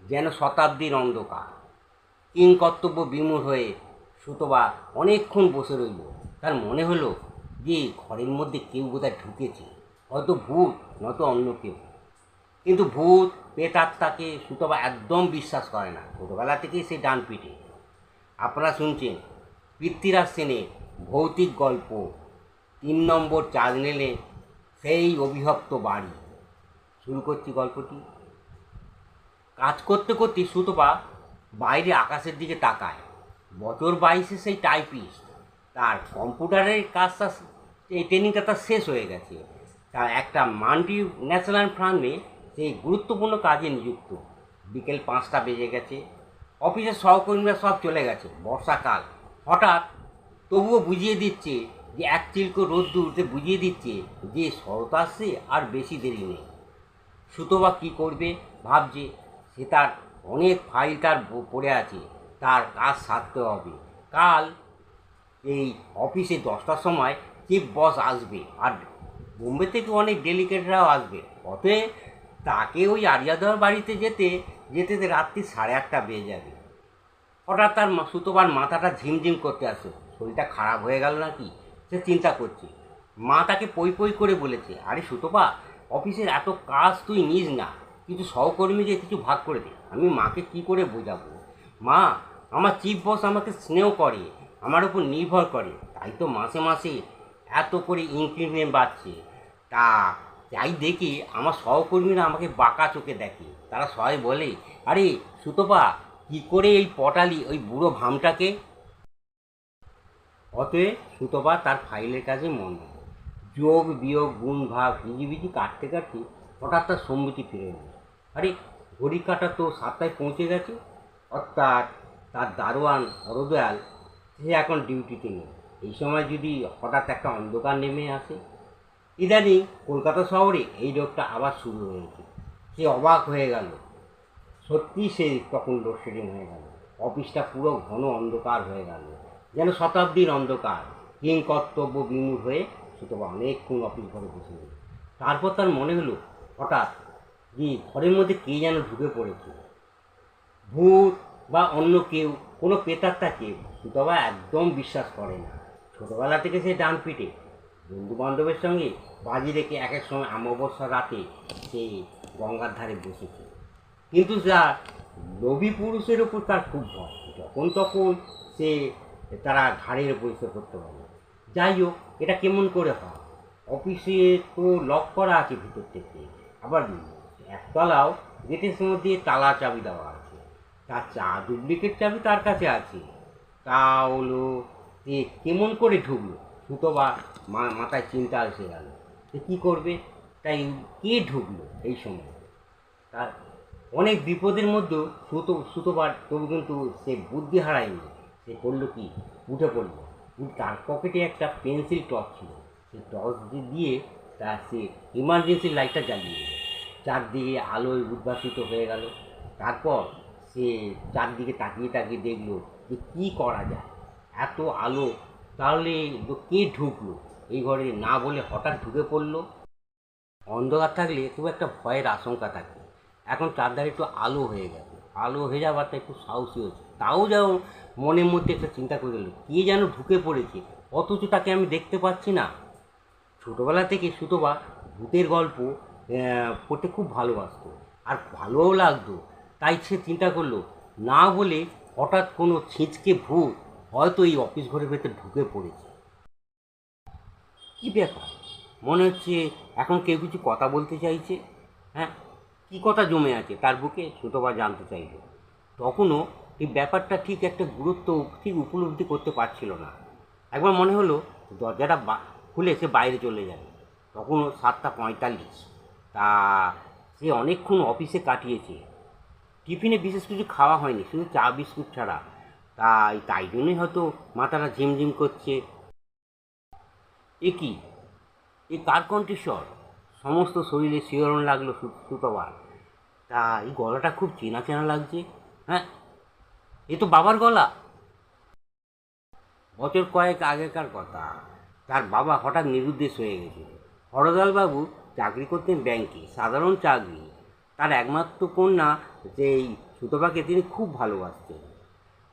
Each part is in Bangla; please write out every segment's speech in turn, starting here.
যেন শতাব্দীর অন্ধকার। কিংকর্তব্য বিমূঢ় হয়ে সুতবা অনেকক্ষণ বসে রইল। তার মনে হলো যে ঘরের মধ্যে কেউ বোধহয় ঢুকেছে, হয়তো ভূত নয়তো অন্য কেউ। কিন্তু ভূত প্রেতাত্মাকে সুতবা একদম বিশ্বাস করে না। ছোটোবেলা থেকেই সে ডান পিঠে। আপনারা শুনছেন পৃথ্বীরাজ সেনের ভৌতিক গল্প 3 নম্বর চাঁদনেলে সেই অবিভক্ত বাড়ি। শুরু করছি গল্পটি। কাজ করতে করতে সুতপা বাইরে আকাশের দিকে তাকায়। বছর 22-এ সেই টাইপিস্ট, তার কম্পিউটারের কাজটা, এই ট্রেনিংটা তার শেষ হয়ে গেছে। তার একটা মাল্টি ন্যাশনাল ফার্মে সেই গুরুত্বপূর্ণ কাজে নিযুক্ত। বিকেল 5টা বেজে গেছে। অফিসের সহকর্মীরা সব চলে গেছে। বর্ষাকাল। হঠাৎ তবুও বুঝিয়ে দিচ্ছে যে এক চিলকো রোদ্দুরতে বুঝিয়ে দিচ্ছে যে শরৎ আসছে, আর বেশি দেরি নেই। সুতবা কী করবে ভাবছে। সে তার অনেক ফাইল তার পড়ে আছে, তার কাজ সারতে হবে। কাল এই অফিসে 10টার সময় চিফ বস আসবে, আর বোম্বে থেকে অনেক ডেলিগেটরাও আসবে। অতএব তাকে ওই আরিয়াদর বাড়িতে যেতে যেতে রাত্রি 8:30 বেজে যাবে। হঠাৎ তার সুতোবার মাথাটা ঝিমঝিম করতে আসে। শরীরটা খারাপ হয়ে গেল নাকি, সে চিন্তা করছে। মা তাকে পই পই করে বলেছে, আরে সুতপা, অফিসের এত কাজ তুই নিস না, কিছু সহকর্মীদের কিছু ভাগ করে দে। আমি মাকে কি করে বোঝাবো? মা, আমার চিফ বস আমাকে স্নেহ করে, আমার উপর নির্ভর করে, তাই তো মাসে মাসে এত করে ইনক্রিমেন্ট বাড়ছে। তা যাই দেখি আমার সহকর্মীরা আমাকে বাঁকা চোখে দেখে। তারা সবাই বলে, আরে সুতপা, কী করে এই পটালি ওই বুড়ো ভামটাকে। অতএব সুতপা তার ফাইলের কাজে মন দেয়। যোগ বিয়োগ গুণ ভাগ হিজিবিজি কাটতে কাটতে হঠাৎ তার সম্মতি ফিরে এল। আরে ঘড়ি কাটা তো 7টায় পৌঁছে গেছে। অর্থাৎ তার দারোয়ান হরদয়াল সে এখন ডিউটিতে নেই। এই সময় যদি হঠাৎ একটা অন্ধকার নেমে আসে। ইদানিং কলকাতা শহরে এই রোগটা আবার শুরু হয়েছে। সে অবাক হয়ে গেল। সত্যি সে তখন লোডশেডিং হয়ে গেল। অফিসটা পুরো ঘন অন্ধকার হয়ে গেল, যেন শতাব্দীর অন্ধকার। কিংকর্তব্য বিমূঢ় হয়ে সুতবা অনেকক্ষণ অফিস ঘরে বসে গেল। তারপর তার মনে হলো হঠাৎ যে ঘরের মধ্যে কে যেন ঢুকে পড়েছে। ভূত বা অন্য কেউ, কোনো প্রেতাত্মাকে সুতবা একদম বিশ্বাস করে না। ছোটোবেলা থেকে সে ডান পিটে। বন্ধু বান্ধবের সঙ্গে বাজি রেখে এক এক সময় অমাবস্যার রাতে সে গঙ্গার ধারে বসেছে। কিন্তু যা লোভী পুরুষের ওপর তার খুব ভয়। যখন তখন সে তারা ঘাড়ের উপর এসে করতে পারে। যাই হোক, এটা কেমন করে হয়? অফিসে তো লক করা আছে ভিতর থেকে, আবার একতলাও গেটের মধ্যে তালা চাবি দেওয়া আছে। তার ডুপ্লিকেট চাবি তার কাছে আছে। তা হলো যে কেমন করে ঢুকলো? সুতবা মাথায় চিন্তা এসে গেল যে কী করবে। তাই কে ঢুকলো এই সময়? তার অনেক বিপদের মধ্যেও সুতোবার তবু কিন্তু সে বুদ্ধি হারায়নি। সে করলো কি, উঠে পড়লো। তার পকেটে একটা পেন্সিল টর্চ ছিল। সেই টর্চ দিয়ে সে ইমার্জেন্সি লাইটটা জ্বালিয়ে দিল। চারদিকে আলোয় উদ্ভাসিত হয়ে গেল। তারপর সে চারদিকে তাকিয়ে তাকিয়ে দেখলো যে কী করা যায়। এত আলো, তাহলে কে ঢুকলো এই ঘরে? না বলে হঠাৎ ঢুকে পড়লো। অন্ধকার থাকলে খুব একটা ভয়ের আশঙ্কা থাকে। এখন চারধারে একটু আলো হয়ে গেছে। আলো হয়ে যাওয়াটা একটু সাহসী হয়েছে। তাও যেন মনের মধ্যে একটা চিন্তা করে গেল, কে যেন ঢুকে পড়েছে, অথচ তাকে আমি দেখতে পাচ্ছি না। ছোটোবেলা থেকে সুতবা ভূতের গল্প পড়তে খুব ভালোবাসতো, আর ভালোও লাগতো। তাই সে চিন্তা করলো, না বলে হঠাৎ কোনো ছিঁচকে ভূত হয়তো এই অফিস ঘরের ভেতর ঢুকে পড়েছে। কী ব্যাপার? মনে হচ্ছে এখন কেউ কিছু কথা বলতে চাইছে। হ্যাঁ, কী কথা জমে আছে তার বুকে, সুতবা জানতে চাইল। তখনও এই ব্যাপারটা ঠিক একটা গুরুত্ব ঠিক উপলব্ধি করতে পারছিল না। একবার মনে হলো দরজাটা খুলে সে বাইরে চলে যাবে। তখনও 7টা 45। তা সে অনেকক্ষণ অফিসে কাটিয়েছে। টিফিনে বিশেষ কিছু খাওয়া হয়নি, শুধু চা বিস্কুট ছাড়া। তাই জন্যই হয়তো মাথাটা ঝিমঝিম করছে। এ কি, এ কার কণ্ঠস্বর? সমস্ত শরীরে শিহরণ লাগলো সুতবার। তা এই গলাটা খুব চেনা চেনা লাগছে। হ্যাঁ, এ তো বাবার গলা। বছর কয়েক আগেকার কথা। তার বাবা হঠাৎ নিরুদ্দেশ হয়ে গেছে। হরদয়ালবাবু চাকরি করতেন ব্যাংকে, সাধারণ চাকরি। তার একমাত্র কন্যা সেই সুতপাকে তিনি খুব ভালোবাসতেন।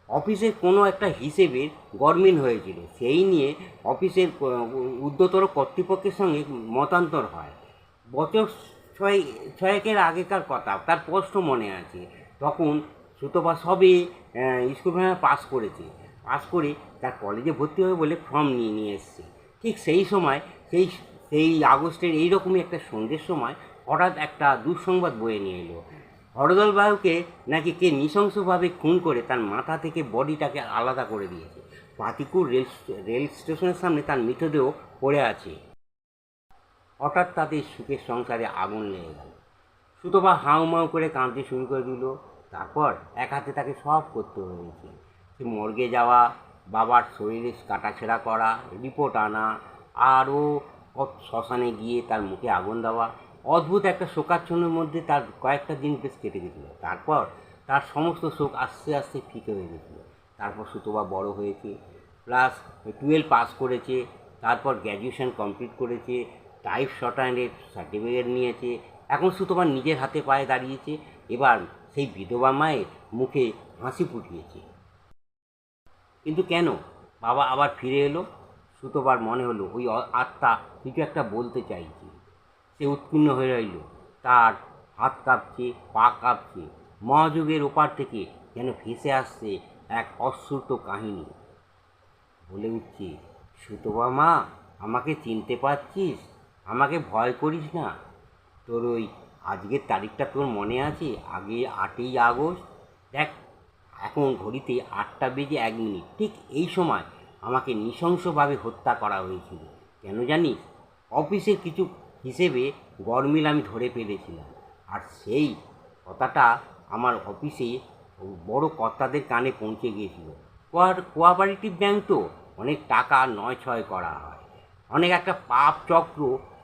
অফিসের কোনো একটা হিসেবের গরমিল হয়েছিল, সেই নিয়ে অফিসের ঊর্ধ্বতর কর্তৃপক্ষের সঙ্গে মতান্তর হয়। বছর ছয়েকের আগেকার কথা, তার স্পষ্ট মনে আছে। তখন সুতপা সবে স্কুল পাস করেছে। পাস করে তার কলেজে ভর্তি হবে বলে ফর্ম নিয়ে এসছে। ঠিক সেই সময় সেই সেই আগস্টের এইরকমই একটা সন্ধ্যের সময় হঠাৎ একটা দুঃসংবাদ বয়ে নিয়ে এলো। হরদল বাবুকে নাকি কে নৃশংসভাবে খুন করে তার মাথা থেকে বডিটাকে আলাদা করে দিয়েছে। পাতিকুর রেল স্টেশনের সামনে তার মৃতদেহ পড়ে আছে। হঠাৎ তাদের সুখের সংসারে আগুন লেগে গেল। সুতপা হাউমাউ করে কাঁদতে শুরু করে দিল। তারপর এক হাতে তাকে সব করতে হয়েছে। সে মর্গে যাওয়া, বাবার শরীরে কাটাছেঁড়া করা, রিপোর্ট আনা, আরও শ্মশানে গিয়ে তার মুখে আগুন দেওয়া। অদ্ভুত একটা শোকাচ্ছন্নের মধ্যে তার কয়েকটা দিন বেশ কেটে গেছিলো। তারপর তার সমস্ত শোক আস্তে আস্তে ফিকে হয়ে গেছিলো। তারপর সুতপা বড় হয়েছে, ক্লাস 12 পাস করেছে, তারপর গ্র্যাজুয়েশন কমপ্লিট করেছে, টাইপ শর্টহ্যান্ডের সার্টিফিকেট নিয়েছে। এখন সুতপা নিজের হাতে পায়ে দাঁড়িয়েছে। এবার সেই বিধবা মায়ের মুখে হাসি ফুটিয়েছে। কিন্তু কেন বাবা আবার ফিরে এলো? সুতপার মনে হলো ওই আত্মা কিছু একটা বলতে চাইছে। সে উৎকীর্ণ হয়ে রইল। তার হাত কাঁপছে, পা কাঁপছে। মহাযুগের ওপার থেকে যেন ভেসে আসছে এক অশ্রুত কাহিনী। বলে উঠছে, সুতপা মা, আমাকে চিনতে পারছিস? আমাকে ভয় করিস না। তোর ওই আজকের তারিখটা তোর মনে আছে? আগে 8ই আগস্ট। দেখ, এখন ঘড়িতে 8টা বেজে 1 মিনিট। ঠিক এই সময় আমাকে নৃশংসভাবে হত্যা করা হয়েছিল। কেন জানিস? অফিসের কিছু হিসেবে গরমিল আমি ধরে ফেলেছিলাম। আর সেই কথাটা আমার অফিসে বড় কর্তাদের কানে পৌঁছে গিয়েছিল। কোঅপারেটিভ ব্যাংক তো, অনেক টাকা নয় ছয় করা হয়। অনেক একটা পাপ চক্র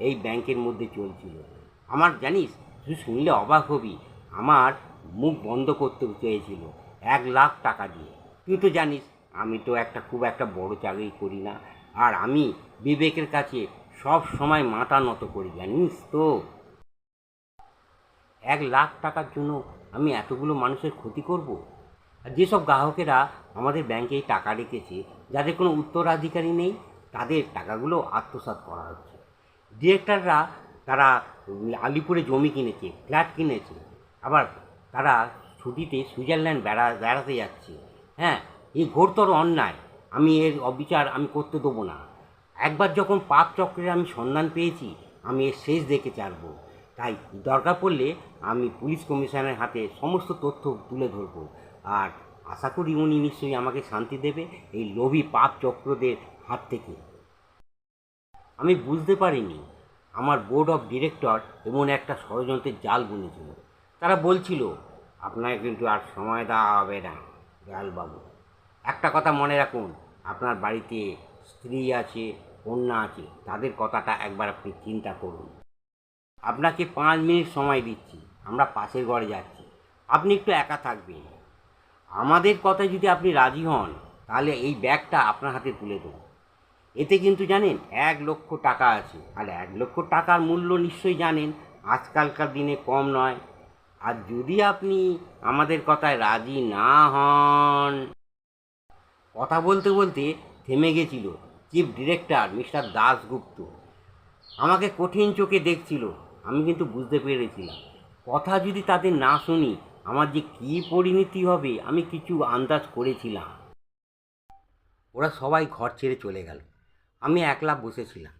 এই ব্যাংকের মধ্যে চলছিল। আমার জানিস, তুই শুনলে অবাক হবি, আমার মুখ বন্ধ করতে চেয়েছিল 1 লাখ টাকা দিয়ে। তুই তো জানিস আমি তো খুব একটা বড় চাকরি করি না, আর আমি বিবেকের কাছে সব সময় মাথা নত করি, জানিস তো। 1 লাখ টাকার জন্য আমি এতগুলো মানুষের ক্ষতি করব? আর যেসব গ্রাহকেরা আমাদের ব্যাংকে টাকা রেখেছে, যাদের কোনো উত্তরাধিকারী নেই, তাদের টাকাগুলো আত্মসাৎ করা হচ্ছে। ডিরেক্টররা তারা আলিপুরে জমি কিনেছে, ফ্ল্যাট কিনেছে, আবার তারা ছুটিতে সুইজারল্যান্ড বেড়াতে যাচ্ছে। হ্যাঁ, এই ঘোরতর অন্যায়। আমি এর অবিচার আমি করতে দেবো না। একবার যখন পাপ চক্রের আমি সন্ধান পেয়েছি, আমি এর শেষ দেখে ছাড়ব। তাই দরকার পড়লে আমি পুলিশ কমিশনারের হাতে সমস্ত তথ্য তুলে ধরব। আর আশা করি উনি নিশ্চয়ই আমাকে শান্তি দেবে এই লোভী পাপ চক্রদের হাত থেকে। আমি বুঝতে পারিনি আমার বোর্ড অফ ডিরেক্টর এমন একটা ষড়যন্ত্রের জাল বুনেছিল। তারা বলছিল, আপনাকে কিন্তু আর সময় দেওয়া হবে না দয়ালবাবু। একটা কথা মনে রাখুন, আপনার বাড়িতে স্ত্রী আছে, কন্যা আছে, তাদের কথাটা একবার আপনি চিন্তা করুন। আপনাকে 5 মিনিট সময় দিচ্ছি, আমরা পাশের ঘরে যাচ্ছি, আপনি একটু একা থাকবেন। আমাদের কথায় যদি আপনি রাজি হন, তাহলে এই ব্যাগটা আপনার হাতে তুলে দেবো। এতে কিন্তু জানেন 1 লক্ষ টাকা আছে। আর 1 লক্ষ টাকার মূল্য নিশ্চয়ই জানেন, আজকালকার দিনে কম নয়। আর যদি আপনি আমাদের কথায় রাজি না হন। কথা বলতে বলতে থেমে গেছিল চিফ ডিরেক্টর মিস্টার দাশগুপ্ত। আমাকে কঠিন চোখে দেখছিল। আমি কিন্তু বুঝতে পেরেছিলাম, কথা যদি তাদের না শুনি আমার যে কী পরিণতি হবে আমি কিছু আন্দাজ করেছিলাম। ওরা সবাই ঘর ছেড়ে চলে গেল। আমি একলা বসেছিলাম।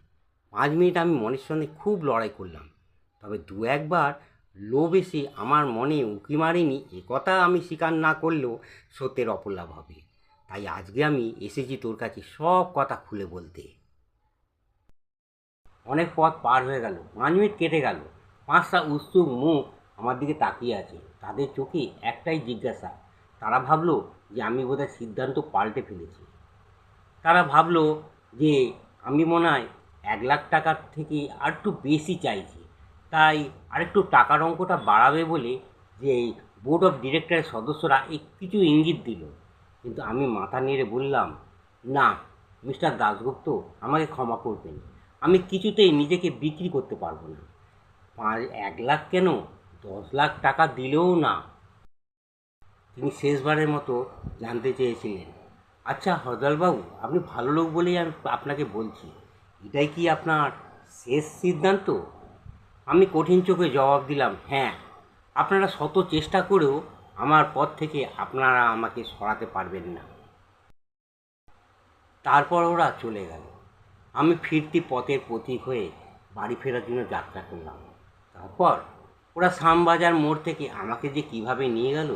5 মিনিট আমি মনের সঙ্গে খুব লড়াই করলাম। তবে 2-1বার লোভ এসে আমার মনে উঁকি মারেনি, কথা আমি স্বীকার না করলেও সত্যের অপলাভ হবে। তাই আজকে আমি এসেছি তোর কাছে সব কথা খুলে বলতে। অনেক পথ পার হয়ে গেল, 5 মিনিট কেটে গেল। 5টা উৎসুক মুখ আমার দিকে তাকিয়ে আছে। তাদের চোখে একটাই জিজ্ঞাসা। তারা ভাবলো যে আমি বোধহয় সিদ্ধান্ত পাল্টে ফেলেছি। তারা ভাবলো যে আমি মনে হয় 1 লাখ টাকার থেকে আর একটু বেশি চাইছি, তাই আরেকটু টাকার অঙ্কটা বাড়াবে বলে যে এই বোর্ড অফ ডিরেক্টরের সদস্যরা কিছু ইঙ্গিত দিল। কিন্তু আমি মাথা নেড়ে বললাম, না মিস্টার দাশগুপ্ত, আমাকে ক্ষমা করবেন, আমি কিছুতেই নিজেকে বিক্রি করতে পারবো না। 1 লাখ কেন, 10 লাখ টাকা দিলেও না। তিনি শেষবারের মতো জানতে চেয়েছিলেন, আচ্ছা হরদয়ালবাবু, আপনি ভালো লোক বলেই আমি আপনাকে বলছি, এটাই কি আপনার শেষ সিদ্ধান্ত? আমি কঠিন চোখে জবাব দিলাম, হ্যাঁ। আপনারা শত চেষ্টা করেও আমার পথ থেকে আপনারা আমাকে সরাতে পারবেন না। তারপর ওরা চলে গেল। আমি ফিরতি পথের প্রতীক হয়ে বাড়ি ফেরার জন্য যাত্রা করলাম। তারপর ওরা শ্যামবাজার মোড় থেকে আমাকে যে কিভাবে নিয়ে গেল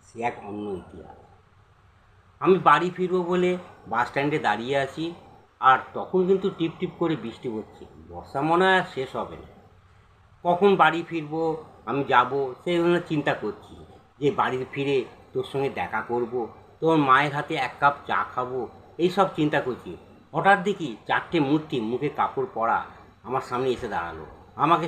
সে এক অন্য ইতিহাস। আমি বাড়ি ফিরবো বলে বাস স্ট্যান্ডে দাঁড়িয়ে আছি, আর তখন কিন্তু টিপ টিপ করে বৃষ্টি হচ্ছে। বর্ষা মনে হয় আর শেষ হবে না। কখন বাড়ি ফিরবো, আমি যাব সেই জন্য চিন্তা করছি যে বাড়ি ফিরে তোর সঙ্গে দেখা করব, তোর মায়ের হাতে এক কাপ চা খাবো, এই সব চিন্তা করছি। হঠাৎ দেখি 4টে মূর্তি মুখে কাপড় পরা আমার সামনে এসে দাঁড়ালো। আমাকে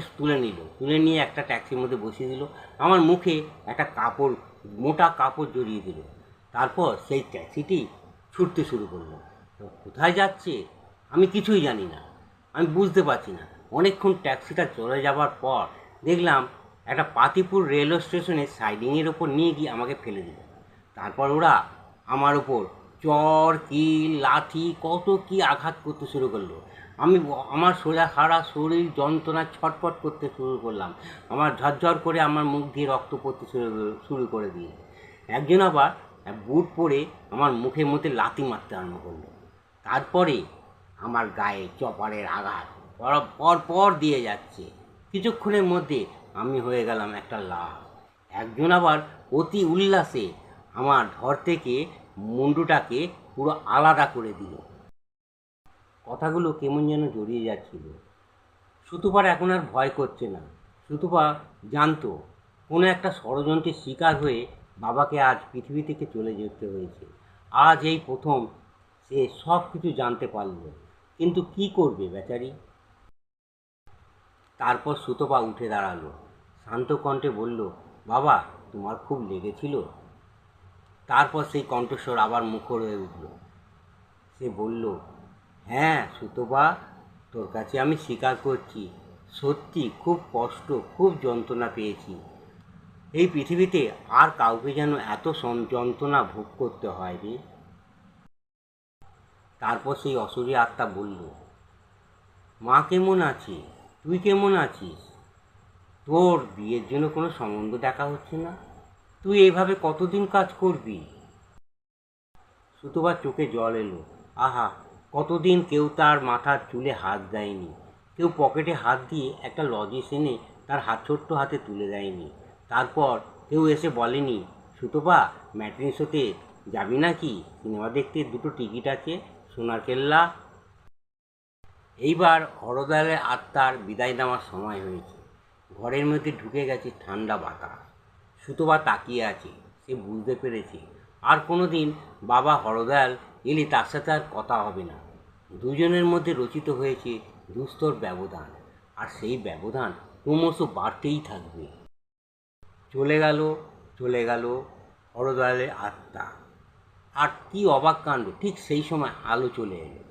তুলে নিয়ে একটা ট্যাক্সির মধ্যে বসিয়ে দিল। আমার মুখে একটা কাপড়, মোটা কাপড় জড়িয়ে দিল। তারপর সেই ট্যাক্সিটি ছুটতে শুরু করলো। তো কোথায় যাচ্ছে আমি কিছুই জানি না, আমি বুঝতে পারছি না। অনেকক্ষণ ট্যাক্সিটা চলে যাবার পর দেখলাম একটা পাতিপুর রেলওয়ে স্টেশনের সাইডিংয়ের ওপর নিয়ে গিয়ে আমাকে ফেলে দিল। তারপর ওরা আমার ওপর চর, কিল, লাঠি, কত কি আঘাত করতে শুরু করলো। আমার সারা শরীর যন্ত্রণায় ছটফট করতে শুরু করলাম। আমার ঝরঝর করে আমার মুখ দিয়ে রক্ত পড়তে শুরু করে দিয়ে একজন আবার বুট পরে আমার মুখের মধ্যে লাথি মারতে আরম্ভ করলো। তারপরে আমার গায়ে চপারের আঘাত পর দিয়ে যাচ্ছে। কিছুক্ষণের মধ্যে আমি হয়ে গেলাম একটা লাশ। একজন আবার অতি উল্লাসে আমার ধর থেকে মুন্ডুটাকে পুরো আলাদা করে দিল। কথাগুলো কেমন যেন জড়িয়ে যাচ্ছিল। সুতপা এখন আর ভয় করছে না। সুতপা জানতো কোনো একটা ষড়যন্ত্রের শিকার হয়ে বাবাকে আজ পৃথিবী থেকে চলে যেতে হয়েছে। আজ এই প্রথম সে সব কিছু জানতে পারল, কিন্তু কি করবে বেচারি। তারপর সুতপা উঠে দাঁড়ালো, শান্ত কণ্ঠে বলল, বাবা তোমার খুব লেগেছিল? তারপর সেই কণ্ঠস্বর আবার মুখর হয়ে উঠল। সে বলল, হ্যাঁ সুতপা, তোর কাছে আমি স্বীকার করছি, সত্যি খুব কষ্ট, খুব যন্ত্রণা পেয়েছি। এই পৃথিবীতে আর কাউকে যেন এত যন্ত্রণা ভোগ করতে হয় রে। তারপর সেই অসুরী আত্মা বলল, মা কেমন আছে, তুই কেমন আছিস? তোর বিয়ের জন্য কোনো সম্বন্ধ দেখা হচ্ছে না, তুই এইভাবে কতদিন কাজ করবি? সুতোবার চোখে জল এলো। আহা, কতদিন কেউ তার মাথার চুলে হাত দেয়নি, কেউ পকেটে হাত দিয়ে একটা লজেন্স এনে তার ছোট্ট হাতে তুলে দেয়নি। তারপর কেউ এসে বলেনি, সুতপা ম্যাট্রিন শোতে যাবি নাকি, সিনেমা দেখতে 2টো টিকিট আছে, সোনার কেল্লা। এইবার হরদয়ালের আত্মার বিদায় নেওয়ার সময় হয়েছে। ঘরের মধ্যে ঢুকে গেছে ঠান্ডা বাতাস। সুতপা তাকিয়ে আছে। সে বুঝতে পেরেছে আর কোনো দিন বাবা হরদয়াল এলে তার সাথে আর কথা হবে না। দুজনের মধ্যে রচিত হয়েছে দুস্তর ব্যবধান, আর সেই ব্যবধান ক্রমশ বাড়তেই থাকবে। চলে গেল হরদয়ালের আত্মা। আর কি অবাক কাণ্ড, ঠিক সেই সময় আলো চলে এলো।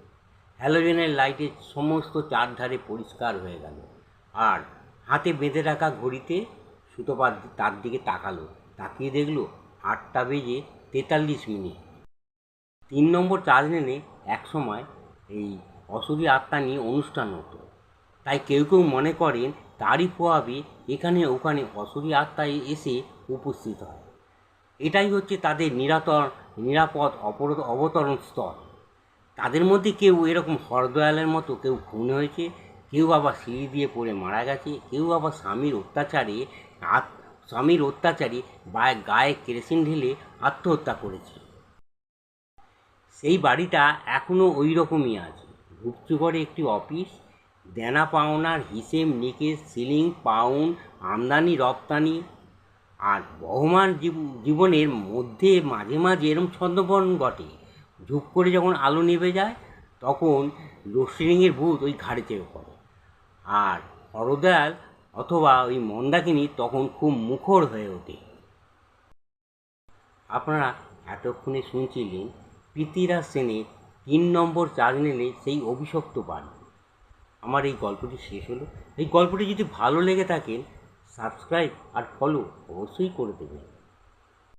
হ্যালোজেনের লাইটে সমস্ত চারধারে পরিষ্কার হয়ে গেল। আর হাতে বেঁধে রাখা ঘড়িতে সুতপা তার দিকে তাকিয়ে দেখল 8:43। 3 নম্বর চার্জ লেনে এক সময় এই অসুরী আত্মা নিয়ে অনুষ্ঠান হতো, তাই কেউ কেউ মনে করেন তারই প্রভাবে এখানে ওখানে অসুরী আত্মা এসে উপস্থিত হয়। এটাই হচ্ছে তাদের নিরাপদ অবতরণ স্তর। তাদের মধ্যে কেউ এরকম হরদয়ালের মতো কেউ খুন হয়েছে, কেউ আবার সিঁড়ি দিয়ে পড়ে মারা গেছে, কেউ আবার স্বামীর অত্যাচারে গায়ে কেরোসিন ঢেলে আত্মহত্যা করেছে। সেই বাড়িটা এখনও ওই রকমই আছে। ধূপচুঘরে একটি অফিস, দেনা পাওনার হিসেব নিকেশ, সিলিং, পাউন্ড, আমদানি রপ্তানি, আর বহমান জীবনের মধ্যে মাঝে মাঝে এরম ছন্দপতন ঘটে। ঝুপ করে যখন আলো নেভে যায় তখন লোডশেডিংয়ের ভূত ওই ঘাড়ে চেপে পড়ে, আর হরদয়াল অথবা ওই মন্দাকিনী তখন খুব মুখর হয়ে ওঠে। আপনারা এতক্ষণে শুনছিলেন পৃথ্বীরাজ সেনের 3 নম্বর চার্জ নিলে সেই অভিশপ্ত বাড়ি। আমার এই গল্পটি শেষ হলো। এই গল্পটি যদি ভালো লেগে থাকেন সাবস্ক্রাইব আর ফলো অবশ্যই করে দেবেন।